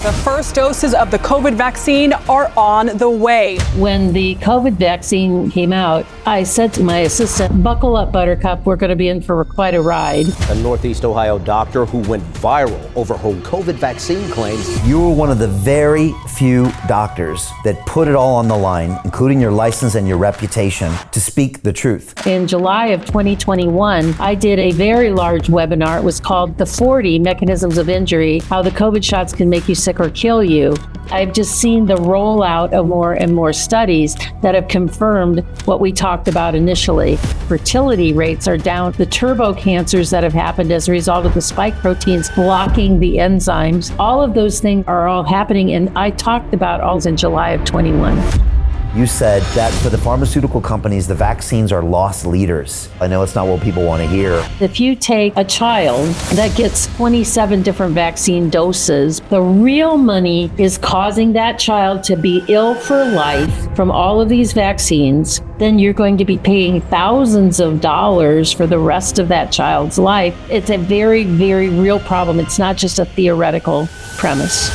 The first doses of the COVID vaccine are on the way. When the COVID vaccine came out, I said to my assistant, buckle up, Buttercup, we're going to be in for quite a ride. A Northeast Ohio doctor who went viral over her COVID vaccine claims. You were one of the very few doctors that put it all on the line, including your license and your reputation, to speak the truth. In July of 2021, I did a very large webinar. It was called The 40 Mechanisms of Injury, How the COVID Shots Can Make You Sick or Kill You. I've just seen the rollout of more and more studies that have confirmed what we talked about initially. Fertility rates are down. The turbo cancers that have happened as a result of the spike proteins blocking the enzymes, all of those things are all happening, and I talked about all in July of 21. You said that for the pharmaceutical companies, the vaccines are loss leaders. I know it's not what people want to hear. If you take a child that gets 27 different vaccine doses, the real money is causing that child to be ill for life from all of these vaccines. Then you're going to be paying thousands of dollars for the rest of that child's life. It's a very, very real problem. It's not just a theoretical premise.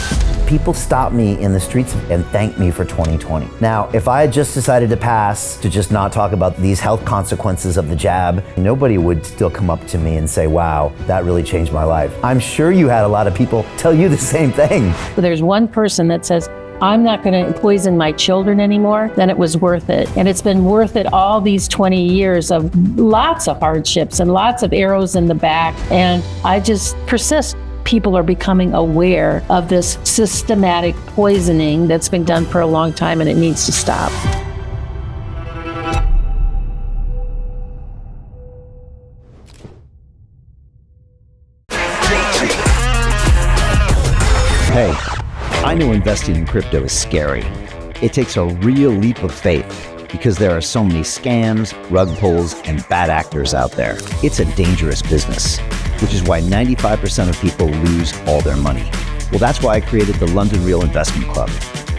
People stop me in the streets and thank me for 2020. Now, if I had just decided to pass, to just not talk about these health consequences of the jab, nobody would still come up to me and say, wow, that really changed my life. I'm sure you had a lot of people tell you the same thing. There's one person that says, I'm not going to poison my children anymore, then it was worth it. And it's been worth it all these 20 years of lots of hardships and lots of arrows in the back. And I just persist. People are becoming aware of this systematic poisoning that's been done for a long time, and it needs to stop. Hey, I know investing in crypto is scary. It takes a real leap of faith because there are so many scams, rug pulls, and bad actors out there. It's a dangerous business, which is why 95% of people lose all their money. Well, that's why I created the London Real Investment Club,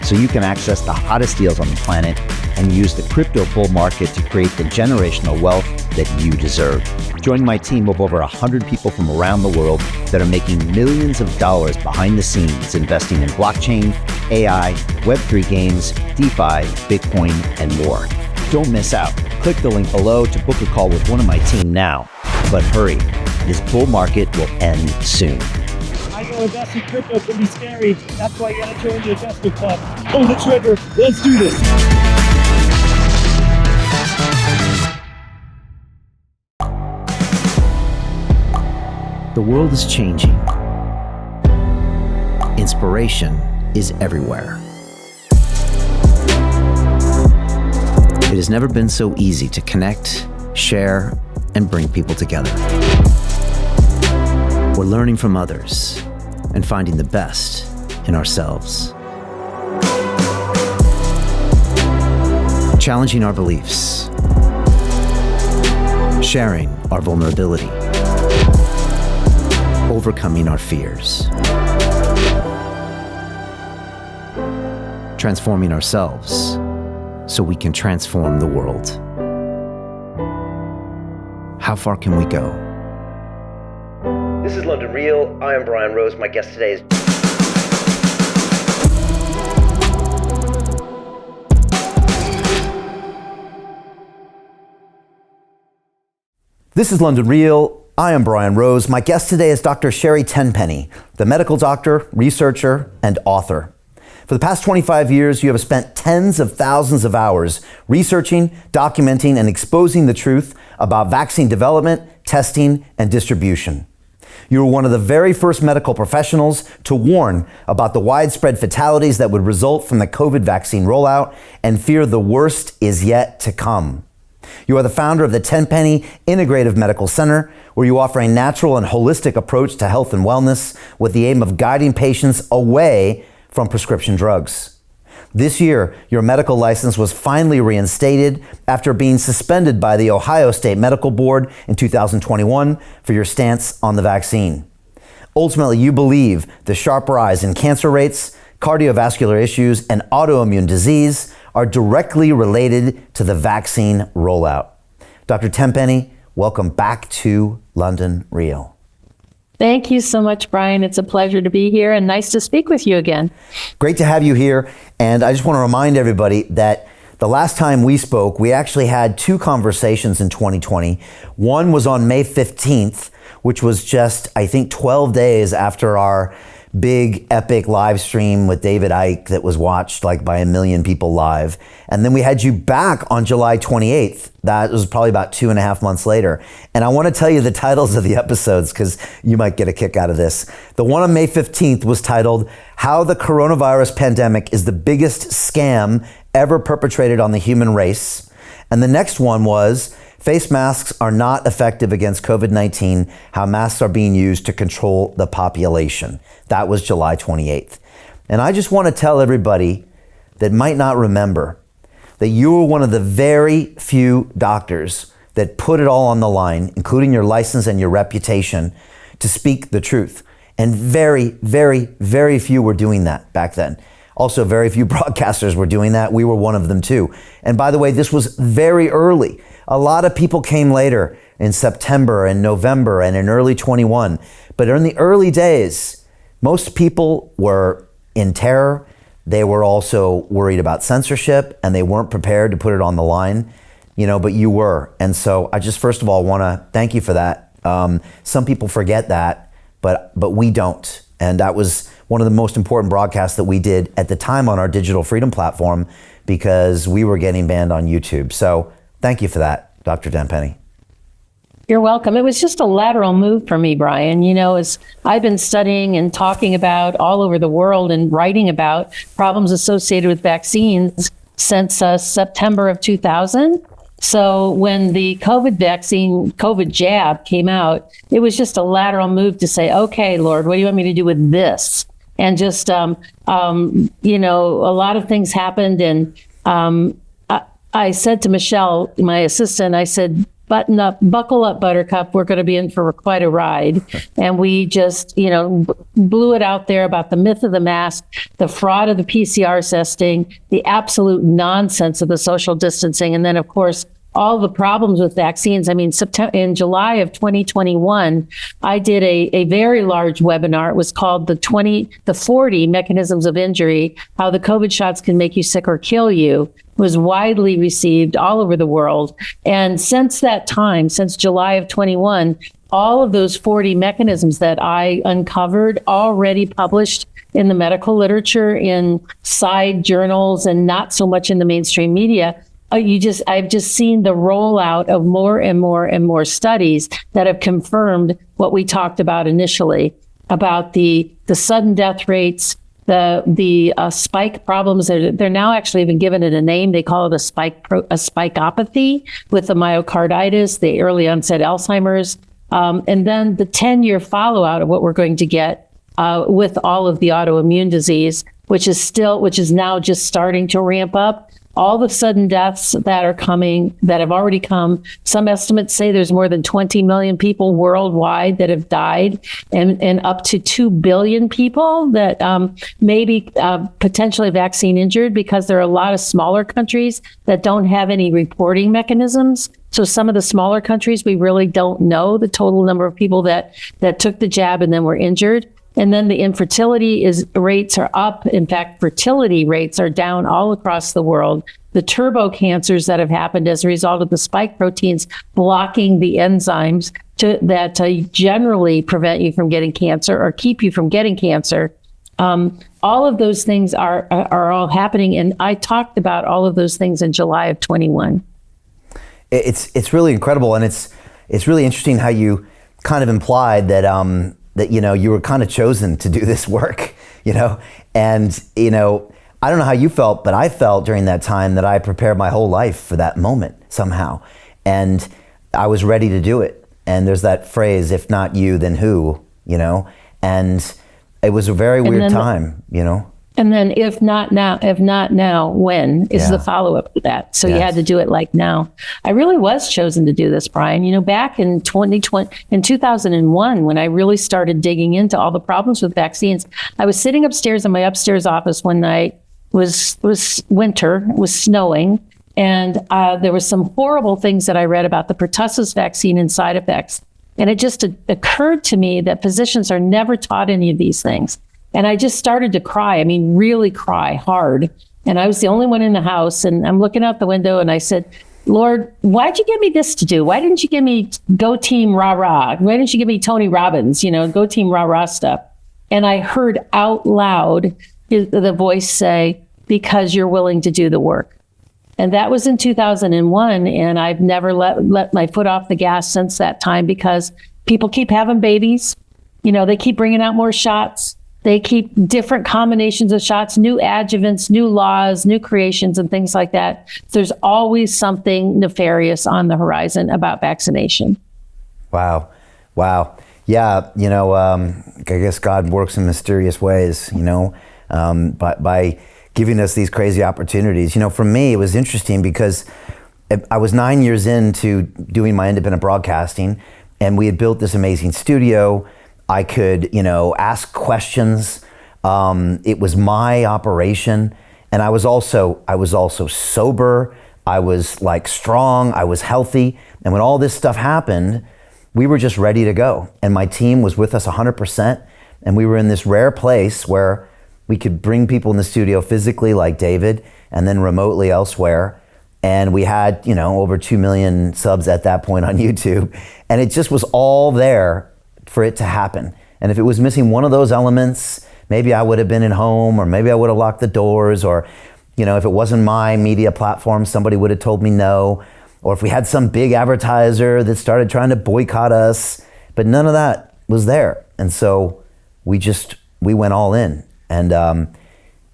so you can access the hottest deals on the planet and use the crypto bull market to create the generational wealth that you deserve. Join my team of over 100 people from around the world that are making millions of dollars behind the scenes investing in blockchain, AI, Web3 games, DeFi, Bitcoin, and more. Don't miss out. Click the link below to book a call with one of my team now. But hurry, this bull market will end soon. I know investing in crypto can be scary. That's why you gotta join the investment club. Pull the trigger. Let's do this. The world is changing. Inspiration is everywhere. It has never been so easy to connect, share, and bring people together. We're learning from others and finding the best in ourselves. Challenging our beliefs. Sharing our vulnerability. Overcoming our fears. Transforming ourselves so we can transform the world. How far can we go? This is London Real. I am Brian Rose. My guest today is... This is London Real. I am Brian Rose. My guest today is Dr. Sherri Tenpenny, the medical doctor, researcher, and author. For the past 25 years, you have spent tens of thousands of hours researching, documenting, and exposing the truth about vaccine development, testing, and distribution. You were one of the very first medical professionals to warn about the widespread fatalities that would result from the COVID vaccine rollout and fear the worst is yet to come. You are the founder of the Tenpenny Integrative Medical Center, where you offer a natural and holistic approach to health and wellness with the aim of guiding patients away from prescription drugs. This year, your medical license was finally reinstated after being suspended by the Ohio State Medical Board in 2021 for your stance on the vaccine. Ultimately, you believe the sharp rise in cancer rates, cardiovascular issues, and autoimmune disease are directly related to the vaccine rollout. Dr. Tenpenny, welcome back to London Real. Thank you so much, Brian. It's a pleasure to be here and nice to speak with you again. Great to have you here. And I just want to remind everybody that the last time we spoke, we actually had two conversations in 2020. One was on May 15th, which was just, I think, 12 days after our big epic live stream with David Icke that was watched like by 1 million people live. And then we had you back on July 28th. That was probably about 2.5 months later. And I want to tell you the titles of the episodes because you might get a kick out of this. The one on May 15th was titled, How the Coronavirus Pandemic is the Biggest Scam Ever Perpetrated on the Human Race. And the next one was, Face masks are not effective against COVID-19, how masks are being used to control the population. That was July 28th. And I just want to tell everybody that might not remember that you were one of the very few doctors that put it all on the line, including your license and your reputation, to speak the truth. And very, very, very few were doing that back then. Also, very few broadcasters were doing that. We were one of them too. And by the way, this was very early. A lot of people came later in September and November and in early 21. But in the early days, most people were in terror. They were also worried about censorship and they weren't prepared to put it on the line, but you were. And so I just first of all want to thank you for that. Some people forget that, but we don't. And that was one of the most important broadcasts that we did at the time on our digital freedom platform because we were getting banned on YouTube. So thank you for that, Dr. Tenpenny. You're welcome. It was just a lateral move for me, Brian. As I've been studying and talking about all over the world and writing about problems associated with vaccines since September of 2000. So when the COVID jab came out, it was just a lateral move to say, okay, Lord, what do you want me to do with this? And just, a lot of things happened. And I said to Michelle, my assistant, I said, buckle up, Buttercup. We're going to be in for quite a ride. And we just, blew it out there about the myth of the mask, the fraud of the PCR testing, the absolute nonsense of the social distancing. And then, of course, all the problems with vaccines. I mean, in July of 2021, I did a very large webinar. It was called the 40 Mechanisms of Injury, How the COVID Shots Can Make You Sick or Kill You. It was widely received all over the world. And since that time, since July of 21, all of those 40 mechanisms that I uncovered already published in the medical literature, in side journals, and not so much in the mainstream media. I've just seen the rollout of more and more and more studies that have confirmed what we talked about initially about the sudden death rates, the spike problems. They're now actually even given it a name. They call it a spikeopathy with the myocarditis, the early onset Alzheimer's, and then the 10-year fallout of what we're going to get with all of the autoimmune disease, which is now just starting to ramp up. All the sudden deaths that are coming, that have already come. Some estimates say there's more than 20 million people worldwide that have died, and up to 2 billion people that may be potentially vaccine injured, because there are a lot of smaller countries that don't have any reporting mechanisms. So some of the smaller countries, we really don't know the total number of people that took the jab and then were injured. And then the infertility rates are up. In fact, fertility rates are down all across the world. The turbo cancers that have happened as a result of the spike proteins blocking the enzymes that generally prevent you from getting cancer or keep you from getting cancer. All of those things are all happening. And I talked about all of those things in July of 21. It's really incredible. And it's really interesting how you kind of implied that you were kind of chosen to do this work, and I don't know how you felt, but I felt during that time that I prepared my whole life for that moment somehow, and I was ready to do it. And there's that phrase, if not you, then who, and it was a very weird time, And then if not now, when is the follow-up to that? So you had to do it like now. I really was chosen to do this, Brian. Back in 2001, when I really started digging into all the problems with vaccines, I was sitting upstairs in my upstairs office one night. Was winter, it was snowing, and there was some horrible things that I read about the pertussis vaccine and side effects. And it just occurred to me that physicians are never taught any of these things. And I just started to cry. I mean, really cry hard. And I was the only one in the house. And I'm looking out the window and I said, Lord, why'd you give me this to do? Why didn't you give me Go Team Rah Rah? Why didn't you give me Tony Robbins, Go Team Rah Rah stuff? And I heard out loud the voice say, because you're willing to do the work. And that was in 2001. And I've never let my foot off the gas since that time, because people keep having babies. They keep bringing out more shots. They keep different combinations of shots, new adjuvants, new laws, new creations, and things like that. There's always something nefarious on the horizon about vaccination. Wow. Yeah, I guess God works in mysterious ways, by giving us these crazy opportunities. For me, it was interesting because I was 9 years into doing my independent broadcasting, and we had built this amazing studio. I could, ask questions. It was my operation. And I was also sober. I was strong. I was healthy. And when all this stuff happened, we were just ready to go. And my team was with us 100%. And we were in this rare place where we could bring people in the studio physically like David, and then remotely elsewhere. And we had, over 2 million subs at that point on YouTube. And it just was all there for it to happen. And if it was missing one of those elements, maybe I would have been at home, or maybe I would have locked the doors, or, if it wasn't my media platform, somebody would have told me no, or if we had some big advertiser that started trying to boycott us, but none of that was there. And so we went all in. And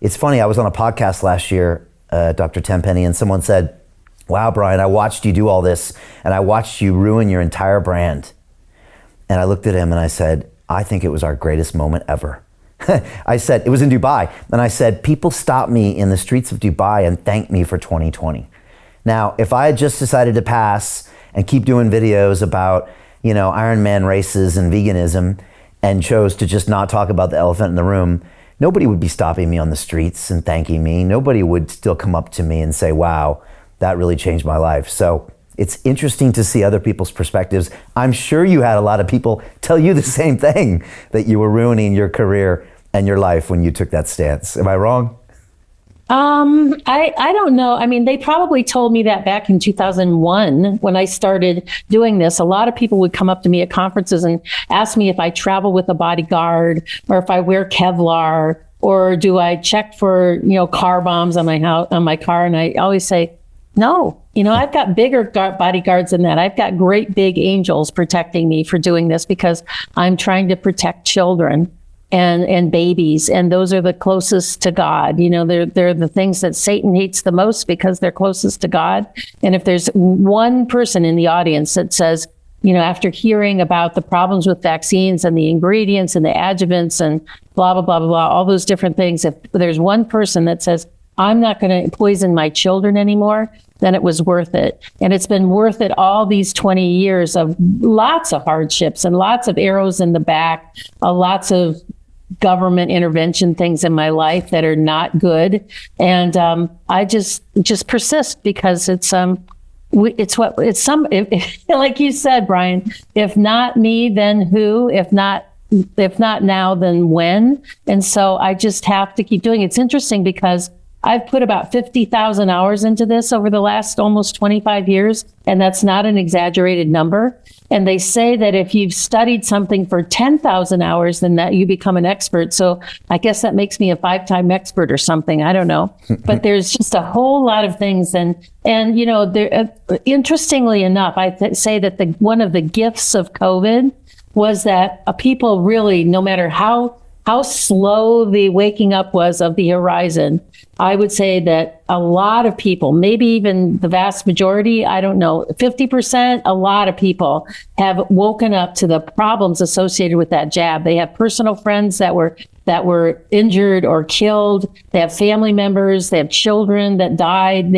it's funny, I was on a podcast last year, Dr. Tenpenny, and someone said, wow, Brian, I watched you do all this, and I watched you ruin your entire brand. And I looked at him and I said, I think it was our greatest moment ever. I said, it was in Dubai. And I said, people stopped me in the streets of Dubai and thanked me for 2020. Now, if I had just decided to pass and keep doing videos about, Ironman races and veganism, and chose to just not talk about the elephant in the room, nobody would be stopping me on the streets and thanking me. Nobody would still come up to me and say, wow, that really changed my life. So it's interesting to see other people's perspectives. I'm sure you had a lot of people tell you the same thing, that you were ruining your career and your life when you took that stance. Am I wrong? I don't know. I mean, they probably told me that back in 2001 when I started doing this. A lot of people would come up to me at conferences and ask me if I travel with a bodyguard, or if I wear Kevlar, or do I check for, car bombs on my car. And I always say, no, I've got bigger bodyguards than that. I've got great big angels protecting me for doing this, because I'm trying to protect children and babies. And those are the closest to God. They're the things that Satan hates the most, because they're closest to God. And if there's one person in the audience that says, after hearing about the problems with vaccines and the ingredients and the adjuvants and blah, blah, blah, blah, blah, all those different things, if there's one person that says, I'm not going to poison my children anymore, then it was worth it. And it's been worth it all these 20 years of lots of hardships and lots of arrows in the back, lots of government intervention things in my life that are not good. And I just persist, because like you said, Brian, if not me, then who? If not now, then when? And so I just have to keep doing it. It's interesting because I've put about 50,000 hours into this over the last almost 25 years, and that's not an exaggerated number. And they say that if you've studied something for 10,000 hours, then that you become an expert. So I guess that makes me a 5-time expert or something. I don't know. But there's just a whole lot of things. And interestingly enough, say that one of the gifts of COVID was that people really, no matter how slow the waking up was of the horizon, I would say that a lot of people, maybe even the vast majority, I don't know, 50%, a lot of people have woken up to the problems associated with that jab. They have personal friends that were injured or killed. They have family members. They have children that died.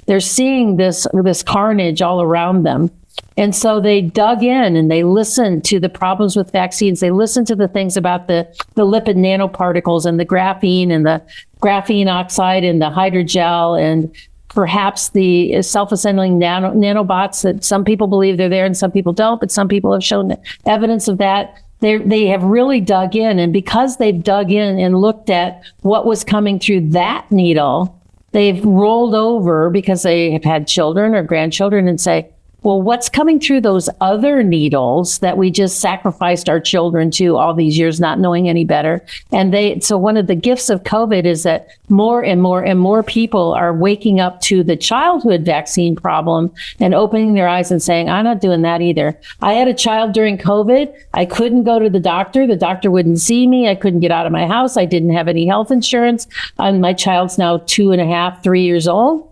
They're seeing this carnage all around them. And so they dug in and they listened to the problems with vaccines. They listened to the things about the lipid nanoparticles and the graphene oxide and the hydrogel perhaps the self-assembling nanobots that some people believe they're there and some people don't, but some people have shown evidence of that. They have really dug in, and because they've dug in and looked at what was coming through that needle, they've rolled over because they have had children or grandchildren and say, well, what's coming through those other needles that we just sacrificed our children to all these years, not knowing any better? And so one of the gifts of COVID is that more and more and more people are waking up to the childhood vaccine problem and opening their eyes and saying, I'm not doing that either. I had a child during COVID. I couldn't go to the doctor. The doctor wouldn't see me. I couldn't get out of my house. I didn't have any health insurance. My child's now 2.5, 3 years old,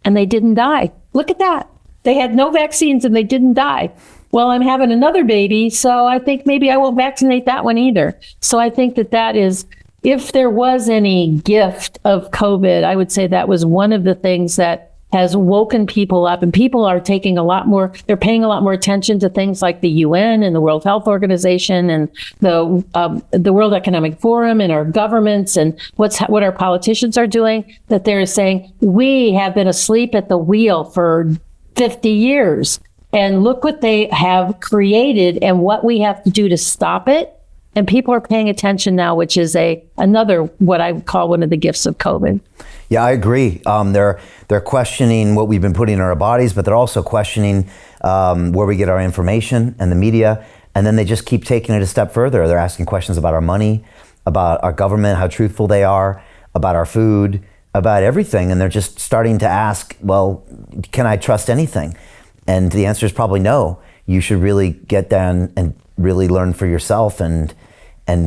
and they didn't die. Look at that. They had no vaccines and they didn't die. Well, I'm having another baby, so I think maybe I won't vaccinate that one either. So I think that is, if there was any gift of COVID, I would say that was one of the things that has woken people up, and people are taking they're paying a lot more attention to things like the UN and the World Health Organization and the World Economic Forum and our governments and what our politicians are doing, that they're saying, we have been asleep at the wheel for 50 years. And look what they have created and what we have to do to stop it. And people are paying attention now, which is another, what I would call one of the gifts of COVID. Yeah, I agree. They're questioning what we've been putting in our bodies, but they're also questioning where we get our information and the media. And then they just keep taking it a step further. They're asking questions about our money, about our government, how truthful they are, about our food, about everything. And they're just starting to ask, well, can I trust anything? And the answer is probably no. You should really get down and really learn for yourself and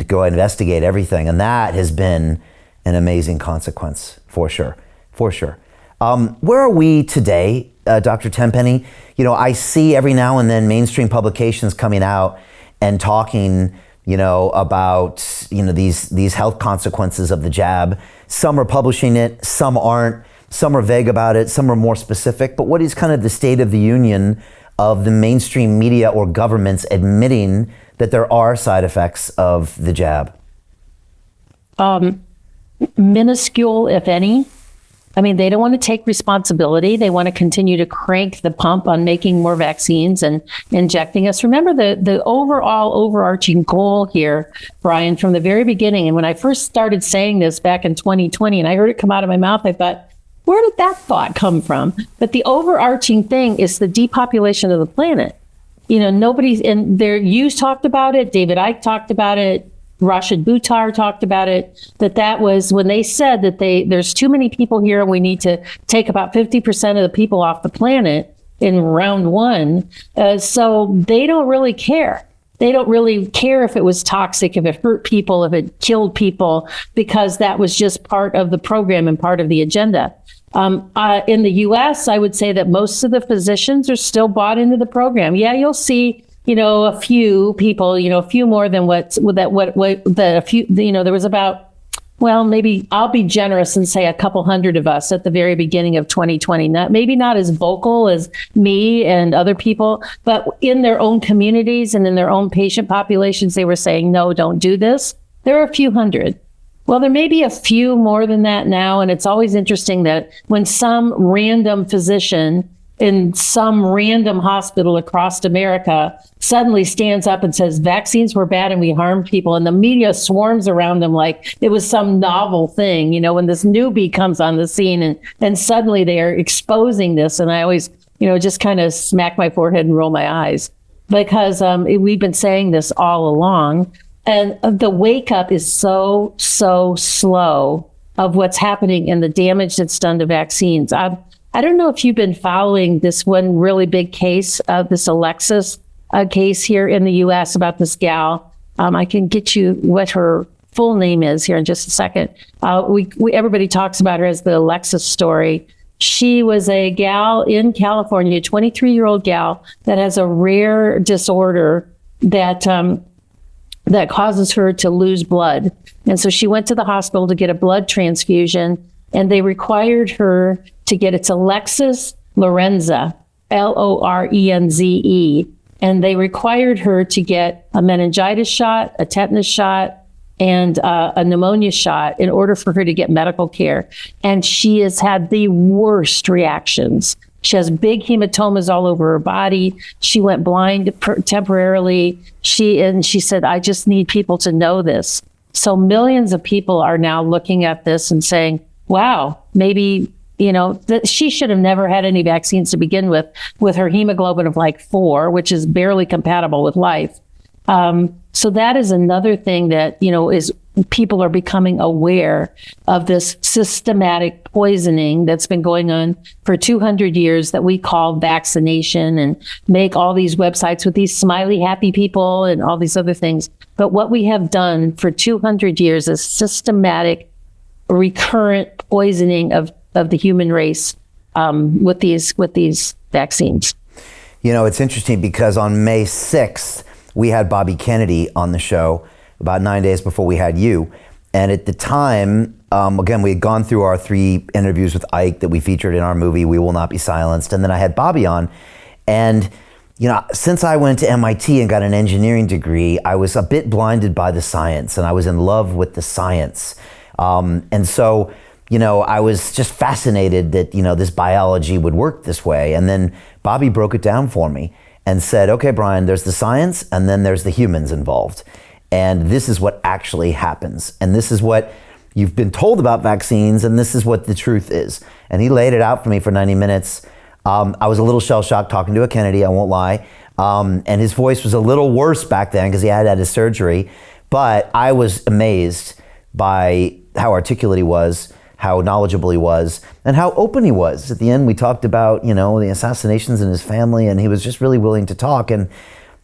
go investigate everything. And that has been an amazing consequence, for sure. Where are we today, Dr. Tenpenny? I see every now and then mainstream publications coming out and talking about these health consequences of the jab. Some are publishing it, some aren't. Some are vague about it, some are more specific. But what is kind of the state of the union of the mainstream media or governments admitting that there are side effects of the jab? Minuscule, if any. I mean, they don't want to take responsibility. They want to continue to crank the pump on making more vaccines and injecting us. Remember the overarching goal here, Brian, from the very beginning. And when I first started saying this back in 2020, and I heard it come out of my mouth, I thought, where did that thought come from? But the overarching thing is the depopulation of the planet. Nobody's in there. You talked about it. David Icke talked about it. Rashid Buttar talked about it, that was when they said that there's too many people here and we need to take about 50% of the people off the planet in round one. So they don't really care. They don't really care if it was toxic, if it hurt people, if it killed people, because that was just part of the program and part of the agenda. In the U.S., I would say that most of the physicians are still bought into the program. Yeah, you'll see, a few people, a few more than a few, there was about, well, maybe I'll be generous and say a couple hundred of us at the very beginning of 2020, maybe not as vocal as me and other people, but in their own communities and in their own patient populations, they were saying, no, don't do this. There are a few hundred. Well, there may be a few more than that now. And it's always interesting that when some random physician in some random hospital across America suddenly stands up and says vaccines were bad and we harmed people, and the media swarms around them like it was some novel thing, when this newbie comes on the scene and suddenly they are exposing this. And I always, just kind of smack my forehead and roll my eyes, because we've been saying this all along. And the wake up is so slow of what's happening and the damage that's done to vaccines. I don't know if you've been following this one really big case, this Alexis case here in the U.S. about this gal. I can get you what her full name is here in just a second. Everybody talks about her as the Alexis story. She was a gal in California, a 23-year-old gal that has a rare disorder that causes her to lose blood. And so she went to the hospital to get a blood transfusion, and they required her to get, it's Alexis Lorenze, Lorenze. And they required her to get a meningitis shot, a tetanus shot, and a pneumonia shot in order for her to get medical care. And she has had the worst reactions. She has big hematomas all over her body. She went blind temporarily. She said, I just need people to know this. So millions of people are now looking at this and saying, wow, maybe, she should have never had any vaccines to begin with her hemoglobin of like 4, which is barely compatible with life. So that is another thing that, is people are becoming aware of this systematic poisoning that's been going on for 200 years that we call vaccination, and make all these websites with these smiley, happy people and all these other things. But what we have done for 200 years is systematic, recurrent poisoning of the human race with these vaccines. It's interesting because on May 6th, we had Bobby Kennedy on the show about 9 days before we had you. And at the time, again, we had gone through our 3 interviews with Ike that we featured in our movie, We Will Not Be Silenced. And then I had Bobby on. And, since I went to MIT and got an engineering degree, I was a bit blinded by the science, and I was in love with the science. And so, I was just fascinated that, this biology would work this way. And then Bobby broke it down for me and said, okay, Brian, there's the science and then there's the humans involved. And this is what actually happens. And this is what you've been told about vaccines, and this is what the truth is. And he laid it out for me for 90 minutes. I was a little shell-shocked talking to a Kennedy, I won't lie. And his voice was a little worse back then because he had had his surgery. But I was amazed by how articulate he was, how knowledgeable he was, and how open he was. At the end, we talked about, the assassinations in his family, and he was just really willing to talk. And,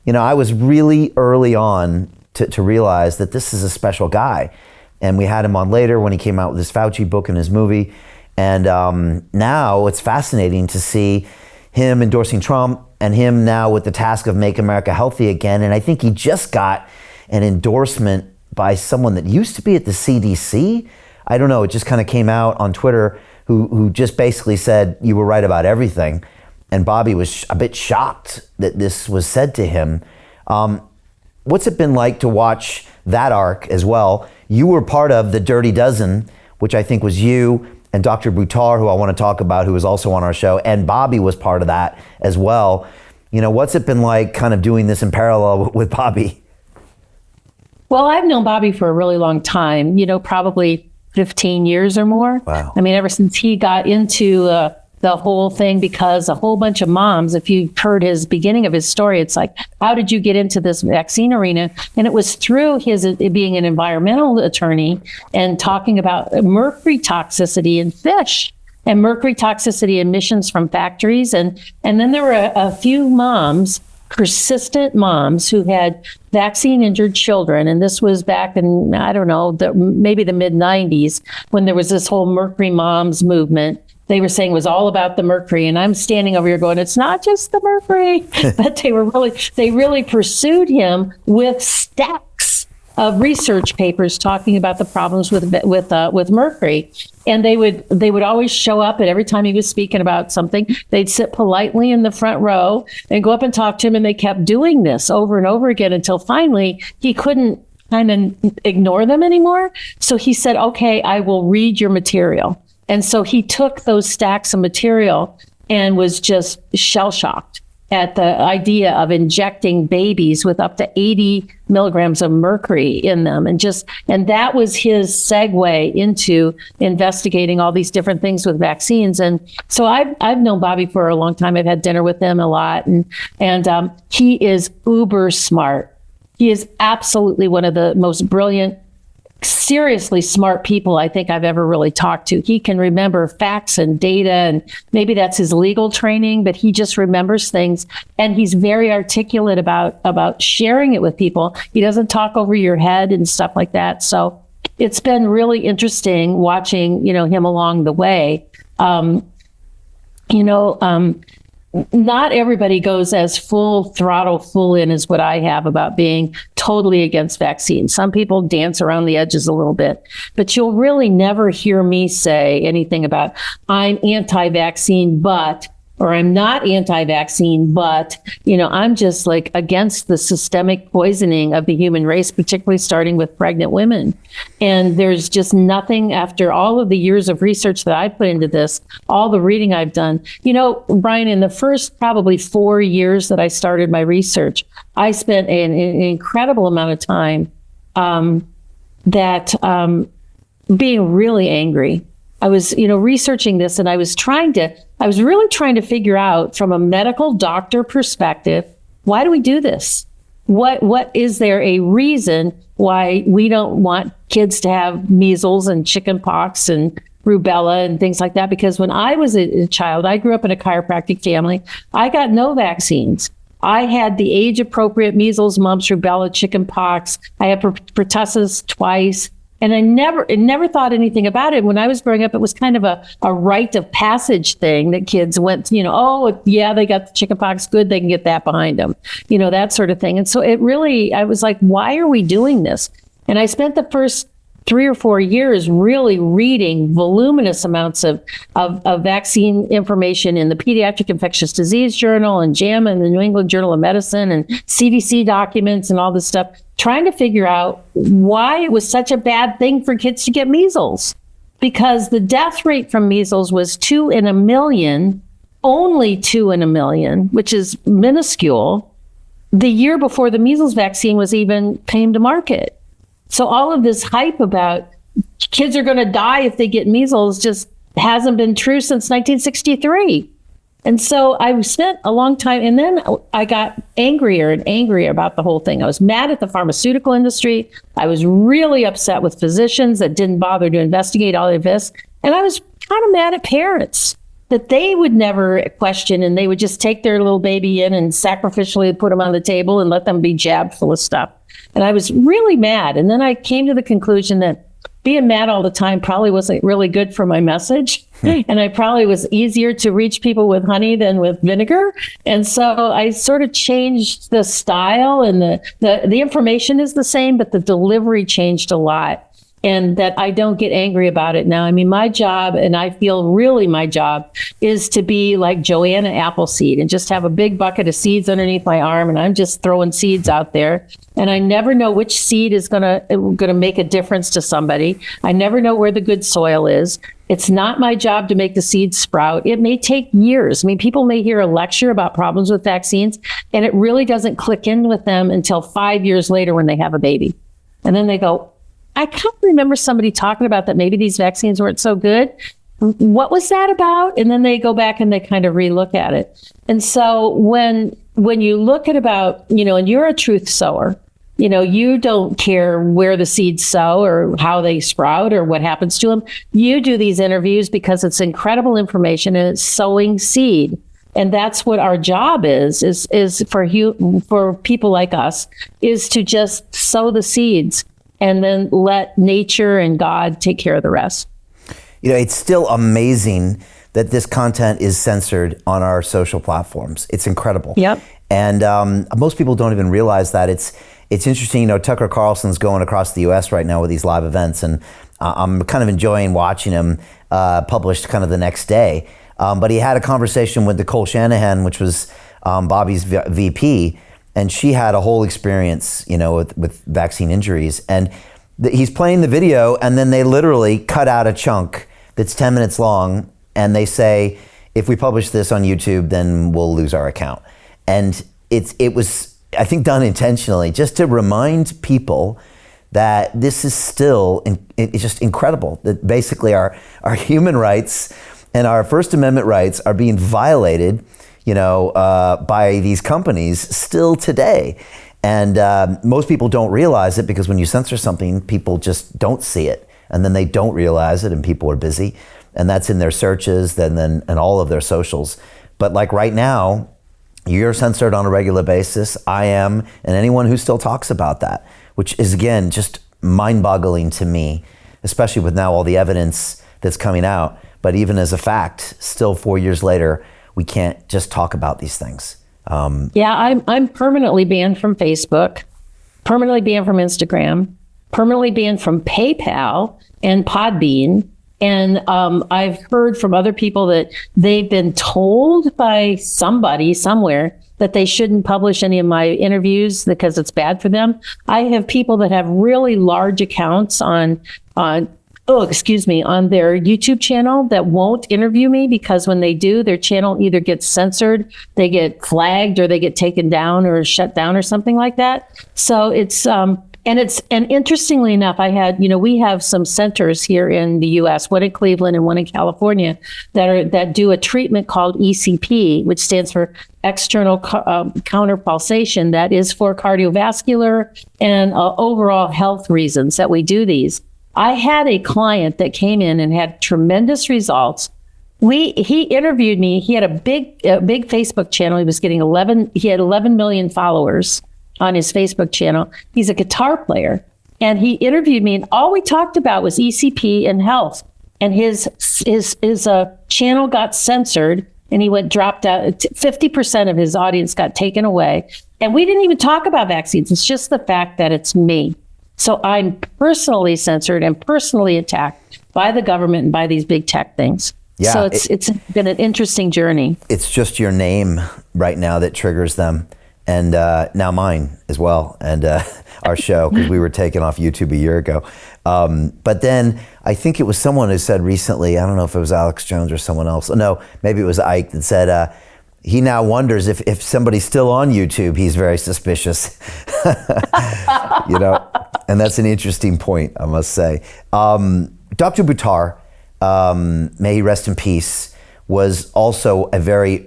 I was really early on to realize that this is a special guy. And we had him on later when he came out with his Fauci book and his movie. And now it's fascinating to see him endorsing Trump and him now with the task of Make America Healthy Again. And I think he just got an endorsement by someone that used to be at the CDC. I don't know, it just kind of came out on Twitter, who just basically said, you were right about everything. And Bobby was a bit shocked that this was said to him. What's it been like to watch that arc as well? You were part of the Dirty Dozen, which I think was you and Dr. Buttar, who I want to talk about, who was also on our show, and Bobby was part of that as well. What's it been like kind of doing this in parallel with Bobby? Well, I've known Bobby for a really long time, probably 15 years or more. Wow. I mean, ever since he got into the whole thing, because a whole bunch of moms, if you heard his beginning of his story, it's like, how did you get into this vaccine arena? And it was through his being an environmental attorney and talking about mercury toxicity in fish and mercury toxicity emissions from factories. And then there were a few moms, persistent moms, who had vaccine injured children. And this was back in, I don't know, maybe the mid 90s, when there was this whole mercury moms movement. They were saying it was all about the mercury. And I'm standing over here going, it's not just the mercury. But they really pursued him with stacks of research papers talking about the problems with mercury. And they would always show up, and every time he was speaking about something, they'd sit politely in the front row and go up and talk to him. And they kept doing this over and over again until finally he couldn't kind of ignore them anymore. So he said, okay, I will read your material. And so he took those stacks of material and was just shell-shocked at the idea of injecting babies with up to 80 milligrams of mercury in them. And that was his segue into investigating all these different things with vaccines. And so I've known Bobby for a long time. I've had dinner with him a lot. And he is uber smart. He is absolutely one of the most brilliant, seriously smart people I think I've ever really talked to. He can remember facts and data, and maybe that's his legal training, but he just remembers things, and he's very articulate about sharing it with people. He doesn't talk over your head and stuff like that. So it's been really interesting watching, him along the way. Not everybody goes as full throttle, full in as what I have about being totally against vaccines. Some people dance around the edges a little bit, but you'll really never hear me say anything about I'm anti-vaccine, but or I'm not anti-vaccine, but, I'm just like against the systemic poisoning of the human race, particularly starting with pregnant women. And there's just nothing after all of the years of research that I put into this, all the reading I've done. Brian, in the first probably 4 years that I started my research, I spent an incredible amount of time being really angry. I was, researching this, and I was really trying to figure out from a medical doctor perspective, why do we do this? What is there a reason why we don't want kids to have measles and chickenpox and rubella and things like that? Because when I was a child, I grew up in a chiropractic family. I got no vaccines. I had the age-appropriate measles, mumps, rubella, chickenpox. I had pertussis twice. And I never thought anything about it. When I was growing up, it was kind of a rite of passage thing that kids went, oh, yeah, they got the chickenpox, good, they can get that behind them, that sort of thing. And so I was like, why are we doing this? And I spent the first 3 or 4 years really reading voluminous amounts of vaccine information in the Pediatric Infectious Disease Journal and JAMA and the New England Journal of Medicine and CDC documents and all this stuff, trying to figure out why it was such a bad thing for kids to get measles. Because the death rate from measles was 2 in a million, only 2 in a million, which is minuscule, the year before the measles vaccine was even came to market. So all of this hype about kids are going to die if they get measles just hasn't been true since 1963. And so I spent a long time, and then I got angrier and angrier about the whole thing. I was mad at the pharmaceutical industry. I was really upset with physicians that didn't bother to investigate all of this. And I was kind of mad at parents that they would never question, and they would just take their little baby in and sacrificially put them on the table and let them be jabbed full of stuff. And I was really mad. And then I came to the conclusion that being mad all the time probably wasn't really good for my message. And I probably was easier to reach people with honey than with vinegar. And so I sort of changed the style, and the information is the same, but the delivery changed a lot. And that I don't get angry about it now. I mean, my job, and I feel really my job, is to be like Joanna Appleseed and just have a big bucket of seeds underneath my arm, and I'm just throwing seeds out there. And I never know which seed is gonna make a difference to somebody. I never know where the good soil is. It's not my job to make the seeds sprout. It may take years. I mean, people may hear a lecture about problems with vaccines, and it really doesn't click in with them until 5 years later when they have a baby. And then they go, I can't remember somebody talking about that maybe these vaccines weren't so good. What was that about? And then they go back and they kind of relook at it. And so when you look at about, and you're a truth sower, you don't care where the seeds sow or how they sprout or what happens to them. You do these interviews because it's incredible information and it's sowing seed. And that's what our job is for people like us, is to just sow the seeds and then let nature and God take care of the rest. It's still amazing that this content is censored on our social platforms. It's incredible. Yep. And most people don't even realize that. It's interesting, Tucker Carlson's going across the US right now with these live events, and I'm kind of enjoying watching him published kind of the next day. But he had a conversation with Nicole Shanahan, which was Bobby's VP, and she had a whole experience, with vaccine injuries. And he's playing the video, and then they literally cut out a chunk that's 10 minutes long, and they say, if we publish this on YouTube, then we'll lose our account. And it was, I think, done intentionally, just to remind people that this is still, it's just incredible, that basically our human rights and our First Amendment rights are being violated by these companies still today. And most people don't realize it, because when you censor something, people just don't see it. And then they don't realize it, and people are busy. And that's in their searches, and all of their socials. But like right now, you're censored on a regular basis. I am, and anyone who still talks about that, which is, again, just mind-boggling to me, especially with now all the evidence that's coming out. But even as a fact, still 4 years later, we can't just talk about these things. I'm permanently banned from Facebook, permanently banned from Instagram, permanently banned from PayPal and Podbean, And I've heard from other people that they've been told by somebody somewhere that they shouldn't publish any of my interviews because it's bad for them. I have people that have really large accounts on their YouTube channel that won't interview me because when they do, their channel either gets censored, they get flagged, or they get taken down or shut down or something like that. So it's and interestingly enough, we have some centers here in the U.S., one in Cleveland and one in California, that do a treatment called ECP, which stands for external counterpulsation. That is for cardiovascular and overall health reasons that we do these. I had a client that came in and had tremendous results. He interviewed me. He had a big Facebook channel. He had 11 million followers on his Facebook channel. He's a guitar player, and he interviewed me, and all we talked about was ECP and health. And his channel got censored, and he dropped out. 50% of his audience got taken away, and we didn't even talk about vaccines. It's just the fact that it's me. So I'm personally censored and personally attacked by the government and by these big tech things. Yeah, so it's been an interesting journey. It's just your name right now that triggers them. And now mine as well, and our show, because we were taken off YouTube a year ago. But then I think it was someone who said recently, I don't know if it was Alex Jones or someone else. No, maybe it was Ike that said he now wonders if somebody's still on YouTube, he's very suspicious. And that's an interesting point, I must say. Dr. Buttar, may he rest in peace, was also a very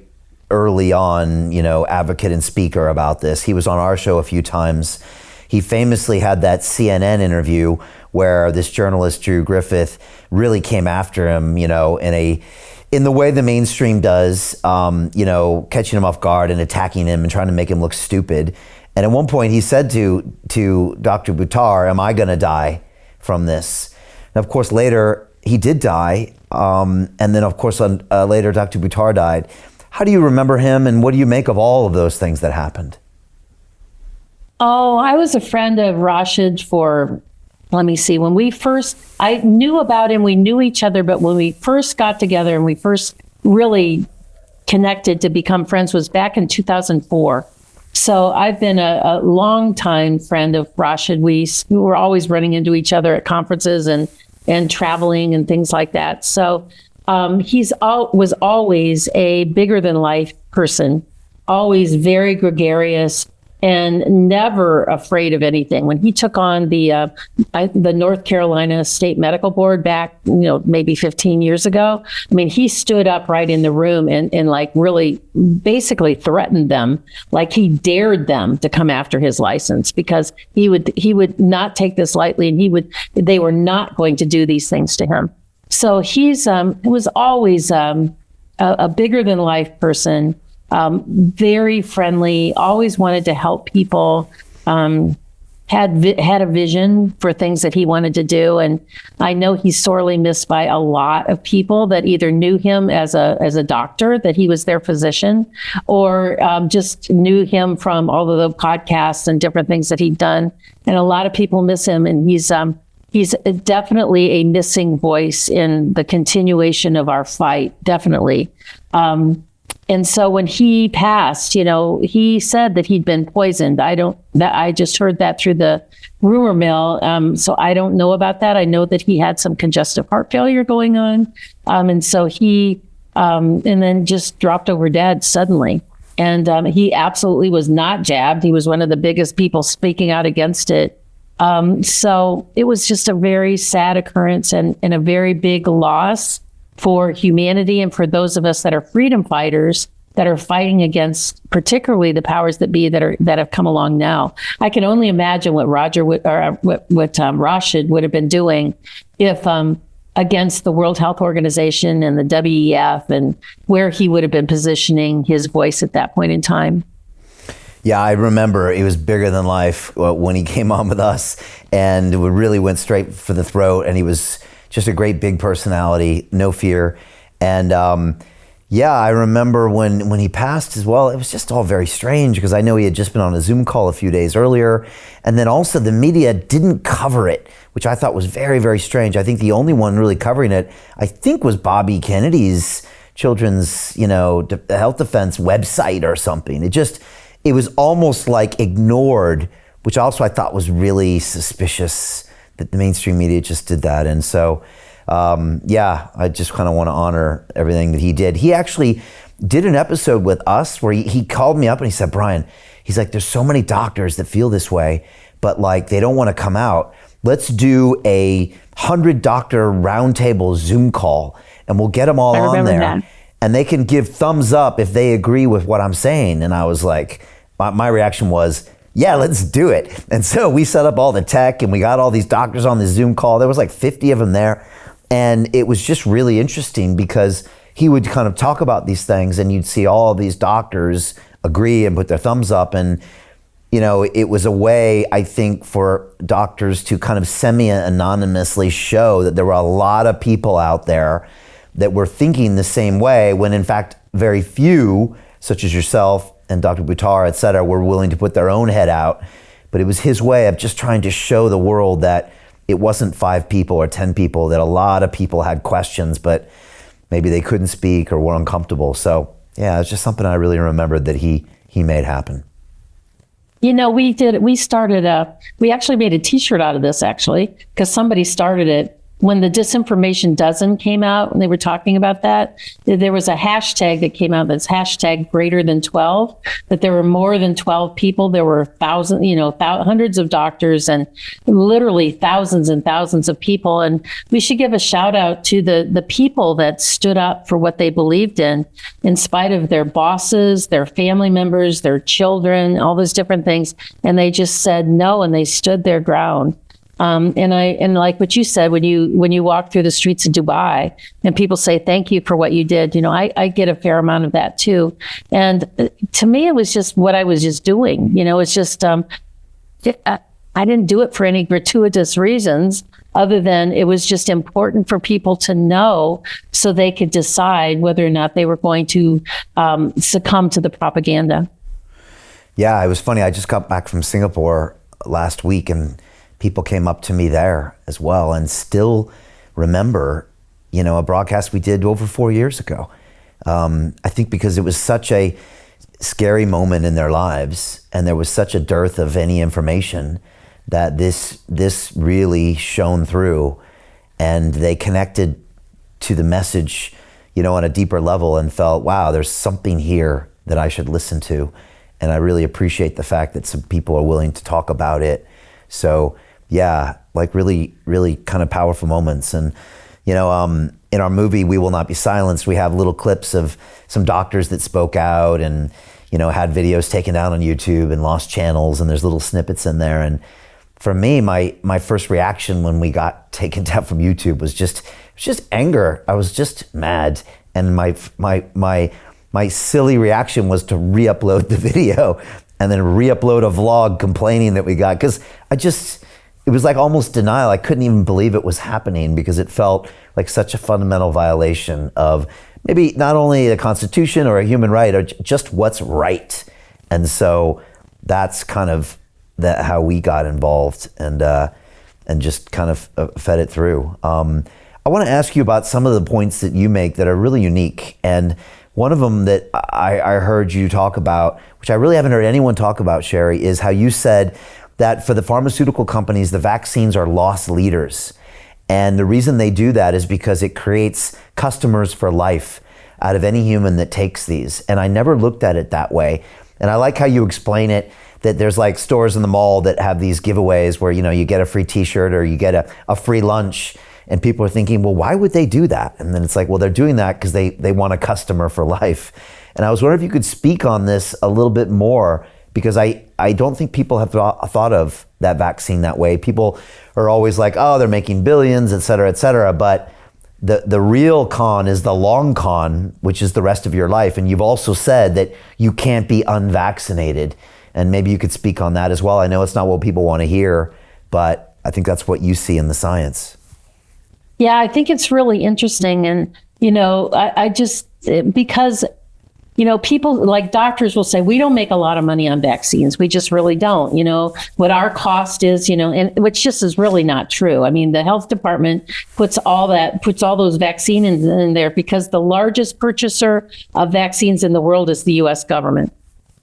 early on, advocate and speaker about this. He was on our show a few times. He famously had that CNN interview where this journalist, Drew Griffith, really came after him, in the way the mainstream does, catching him off guard and attacking him and trying to make him look stupid. And at one point he said to Dr. Buttar, "Am I gonna die from this?" And of course later he did die. And then of course later Dr. Buttar died. How do you remember him, and what do you make of all of those things that happened? Oh, I was a friend of Rashid for, when I knew about him, we knew each other, but when we first got together and we first really connected to become friends was back in 2004. So I've been a long-time friend of Rashid. We were always running into each other at conferences and traveling and things like that. So was always a bigger than life person, always very gregarious and never afraid of anything. When he took on the North Carolina State Medical Board back, maybe 15 years ago, he stood up right in the room and like really basically threatened them, like he dared them to come after his license because he would not take this lightly, and they were not going to do these things to him. So he was always a bigger than life person, very friendly, always wanted to help people, had a vision for things that he wanted to do. And I know he's sorely missed by a lot of people that either knew him as a doctor, that he was their physician, or just knew him from all of the podcasts and different things that he'd done. And a lot of people miss him, and he's definitely a missing voice in the continuation of our fight, definitely. And so when he passed, he said that he'd been poisoned. I just heard that through the rumor mill. So I don't know about that. I know that he had some congestive heart failure going on. And so he, and then just dropped over dead suddenly. And he absolutely was not jabbed. He was one of the biggest people speaking out against it. So it was just a very sad occurrence and a very big loss for humanity and for those of us that are freedom fighters that are fighting against particularly the powers that be that have come along now. I can only imagine what Rashid would have been doing if against the World Health Organization and the WEF, and where he would have been positioning his voice at that point in time. Yeah, I remember it was bigger than life when he came on with us, and it really went straight for the throat, and he was just a great big personality, no fear. And Yeah, I remember when he passed as well, it was just all very strange because I know he had just been on a Zoom call a few days earlier. And then also the media didn't cover it, which I thought was very, very strange. I think the only one really covering it, I think, was Bobby Kennedy's children's, health defense website or something. It was almost like ignored, which also I thought was really suspicious that the mainstream media just did that. And so, I just kind of want to honor everything that he did. He actually did an episode with us where he called me up and he said, Brian, he's like, there's so many doctors that feel this way, but like they don't want to come out. Let's do a 100 doctor roundtable Zoom call and we'll get them all on there. That. And they can give thumbs up if they agree with what I'm saying. And I was like, my reaction was, yeah, let's do it. And so we set up all the tech and we got all these doctors on the Zoom call. There was like 50 of them there. And it was just really interesting because he would kind of talk about these things and you'd see all of these doctors agree and put their thumbs up. And, it was a way, I think, for doctors to kind of semi-anonymously show that there were a lot of people out there that were thinking the same way when in fact, very few, such as yourself and Dr. Buttar, et cetera, were willing to put their own head out. But it was his way of just trying to show the world that it wasn't 5 people or 10 people, that a lot of people had questions, but maybe they couldn't speak or were uncomfortable. So yeah, it's just something I really remembered that he made happen. We actually made a t-shirt out of this actually, because somebody started it. When the disinformation dozen came out, and they were talking about that, there was a hashtag that came out that's hashtag greater than 12, that there were more than 12 people. There were hundreds of doctors and literally thousands and thousands of people. And we should give a shout out to the people that stood up for what they believed in spite of their bosses, their family members, their children, all those different things. And they just said no, and they stood their ground. And like what you said, when you walk through the streets of Dubai and people say, thank you for what you did, I get a fair amount of that too. And to me, it was just what I was just doing. It's just, I didn't do it for any gratuitous reasons other than it was just important for people to know so they could decide whether or not they were going to succumb to the propaganda. Yeah, it was funny. I just got back from Singapore last week and people came up to me there as well and still remember, a broadcast we did over 4 years ago. I think because it was such a scary moment in their lives and there was such a dearth of any information that this really shone through and they connected to the message, on a deeper level and felt, wow, there's something here that I should listen to. And I really appreciate the fact that some people are willing to talk about it. So yeah, like really, really kind of powerful moments. And, in our movie, We Will Not Be Silenced, we have little clips of some doctors that spoke out and, had videos taken down on YouTube and lost channels. And there's little snippets in there. And for me, my first reaction when we got taken down from YouTube was just anger. I was just mad. And my silly reaction was to re-upload the video and then re-upload a vlog complaining that we got, because it was like almost denial. I couldn't even believe it was happening because it felt like such a fundamental violation of maybe not only the Constitution or a human right, or just what's right. And so that's kind of how we got involved and just kind of fed it through. I want to ask you about some of the points that you make that are really unique. And one of them that I heard you talk about, which I really haven't heard anyone talk about, Sherri, is how you said that for the pharmaceutical companies, the vaccines are loss leaders. And the reason they do that is because it creates customers for life out of any human that takes these. And I never looked at it that way. And I like how you explain it, that there's like stores in the mall that have these giveaways where, you get a free t-shirt or you get a free lunch. And people are thinking, well, why would they do that? And then it's like, well, they're doing that because they want a customer for life. And I was wondering if you could speak on this a little bit more, because I don't think people have thought of that vaccine that way. People are always like, oh, they're making billions, et cetera, et cetera. But the real con is the long con, which is the rest of your life. And you've also said that you can't be unvaccinated. And maybe you could speak on that as well. I know it's not what people want to hear, but I think that's what you see in the science. Yeah, I think it's really interesting. And, I just, because people like doctors will say, we don't make a lot of money on vaccines. We just really don't. What our cost is, and which just is really not true. I mean, the health department puts all those vaccines in there because the largest purchaser of vaccines in the world is the U.S. government.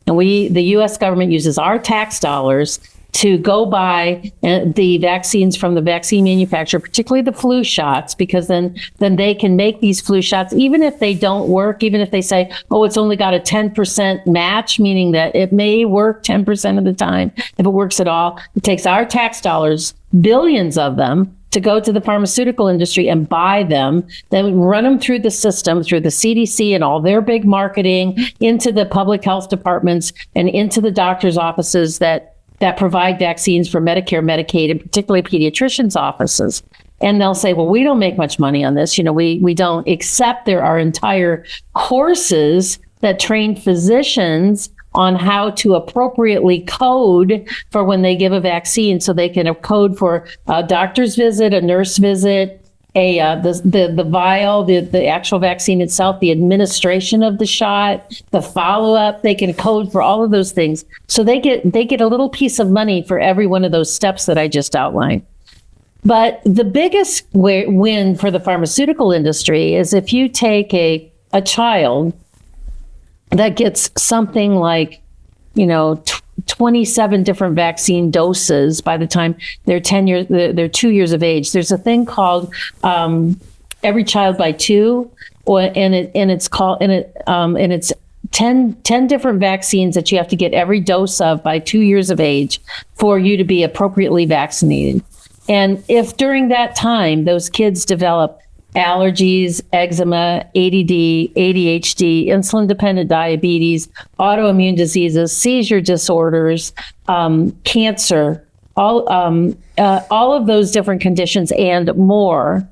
And the U.S. government uses our tax dollars to go buy the vaccines from the vaccine manufacturer, particularly the flu shots, because then they can make these flu shots, even if they don't work, even if they say, oh, it's only got a 10% match, meaning that it may work 10% of the time. If it works at all, it takes our tax dollars, billions of them, to go to the pharmaceutical industry and buy them, then run them through the system, through the CDC and all their big marketing, into the public health departments and into the doctor's offices that provide vaccines for Medicare, Medicaid, and particularly pediatricians' offices. And they'll say, well, we don't make much money on this. We don't, except there are entire courses that train physicians on how to appropriately code for when they give a vaccine, so they can code for a doctor's visit, a nurse visit, the vial, the actual vaccine itself, the administration of the shot, the follow-up. They can code for all of those things. So they get a little piece of money for every one of those steps that I just outlined. But the biggest win for the pharmaceutical industry is if you take a child that gets something like, 27 different vaccine doses by the time they're 2 years of age. There's a thing called Every Child by Two, and it's 10 different vaccines that you have to get every dose of by 2 years of age for you to be appropriately vaccinated. And if during that time those kids develop allergies, eczema, ADD, ADHD, insulin-dependent diabetes, autoimmune diseases, seizure disorders, cancer, all of those different conditions and more.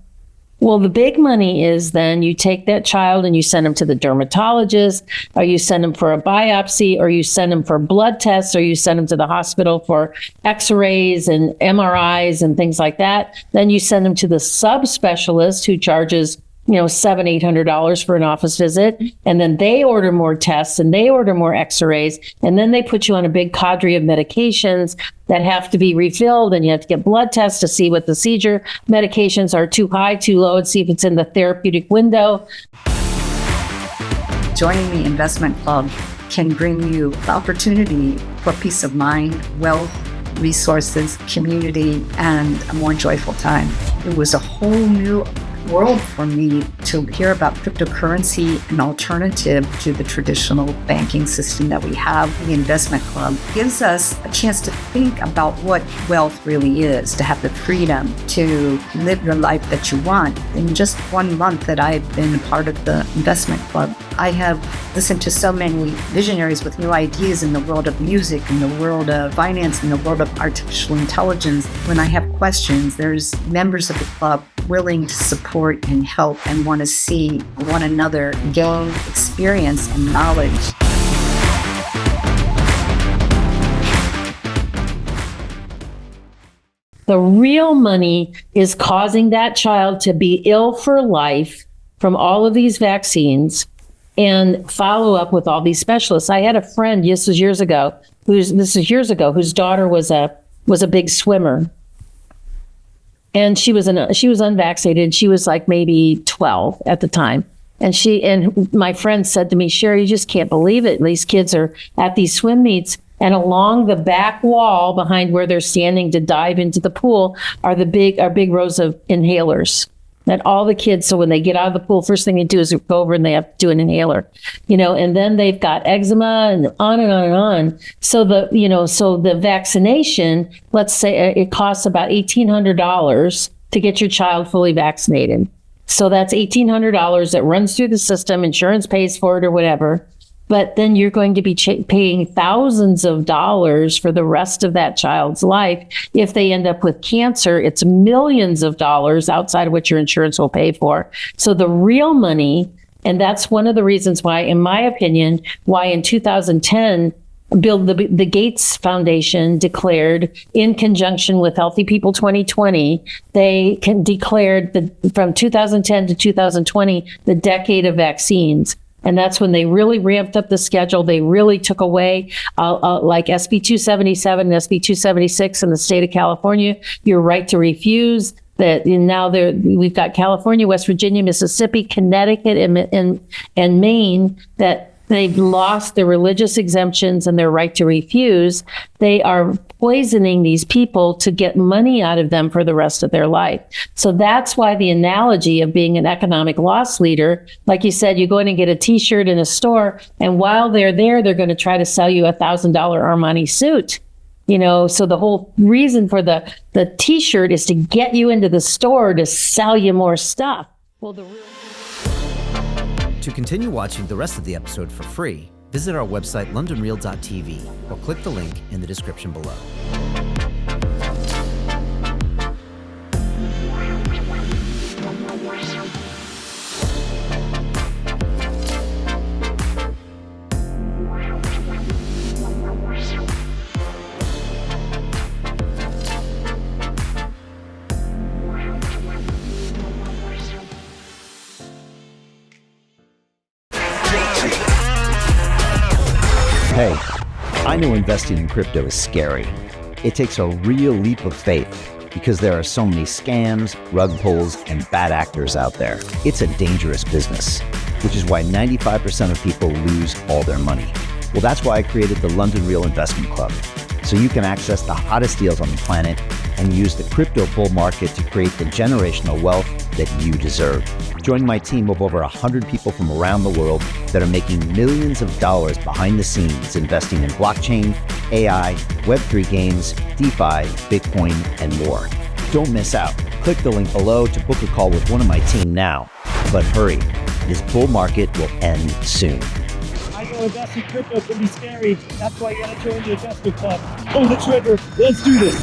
Well, the big money is then you take that child and you send them to the dermatologist, or you send them for a biopsy, or you send them for blood tests, or you send them to the hospital for x-rays and MRIs and things like that. Then you send them to the subspecialist who charges $700-800 for an office visit. And then they order more tests and they order more x-rays. And then they put you on a big cadre of medications that have to be refilled. And you have to get blood tests to see what the seizure medications are too high, too low, and see if it's in the therapeutic window. Joining the investment club can bring you the opportunity for peace of mind, wealth, resources, community, and a more joyful time. It was a whole new world for me to hear about cryptocurrency, an alternative to the traditional banking system that we have. The investment club gives us a chance to think about what wealth really is, to have the freedom to live your life that you want. In just 1 month that I've been a part of the investment club, I have listened to so many visionaries with new ideas in the world of music, in the world of finance, in the world of artificial intelligence. When I have questions, there's members of the club willing to support and help and want to see one another gain experience and knowledge. The real money is causing that child to be ill for life from all of these vaccines and follow up with all these specialists. I had a friend, this was years ago, whose daughter was a big swimmer. And she was unvaccinated. She was like maybe 12 at the time. And my friend said to me, Sherri, you just can't believe it. These kids are at these swim meets, and along the back wall behind where they're standing to dive into the pool are big rows of inhalers. That all the kids, so when they get out of the pool, first thing they do is go over and they have to do an inhaler, and then they've got eczema and on and on and on. So the vaccination, let's say it costs about $1,800 to get your child fully vaccinated. So that's $1,800 that runs through the system, insurance pays for it or whatever. But then you're going to be paying thousands of dollars for the rest of that child's life. If they end up with cancer, it's millions of dollars outside of what your insurance will pay for. So the real money, and that's one of the reasons why, in my opinion, why in 2010, The Gates Foundation declared, in conjunction with Healthy People 2020, they declared that from 2010 to 2020, the decade of vaccines. And that's when they really ramped up the schedule. They really took away, like SB 277 and SB 276 in the state of California, your right to refuse. That now we've got California, West Virginia, Mississippi, Connecticut, and Maine that they've lost their religious exemptions and their right to refuse. They are poisoning these people to get money out of them for the rest of their life. So that's why the analogy of being an economic loss leader, like you said, you go in and get a T-shirt in a store, and while they're there, they're going to try to sell you $1,000 Armani suit. So the whole reason for the T-shirt is to get you into the store to sell you more stuff. Well, To continue watching the rest of the episode for free, visit our website londonreal.tv or click the link in the description below. Hey, I know investing in crypto is scary. It takes a real leap of faith because there are so many scams, rug pulls, and bad actors out there. It's a dangerous business, which is why 95% of people lose all their money. Well, that's why I created the London Real Investment Club, so you can access the hottest deals on the planet and use the crypto bull market to create the generational wealth that you deserve. Join my team of over 100 people from around the world that are making millions of dollars behind the scenes investing in blockchain, AI, Web3 games, DeFi, Bitcoin, and more. Don't miss out. Click the link below to book a call with one of my team now. But hurry, this bull market will end soon. I know investing in crypto can be scary. That's why you gotta join the investment club. Pull the trigger. Let's do this.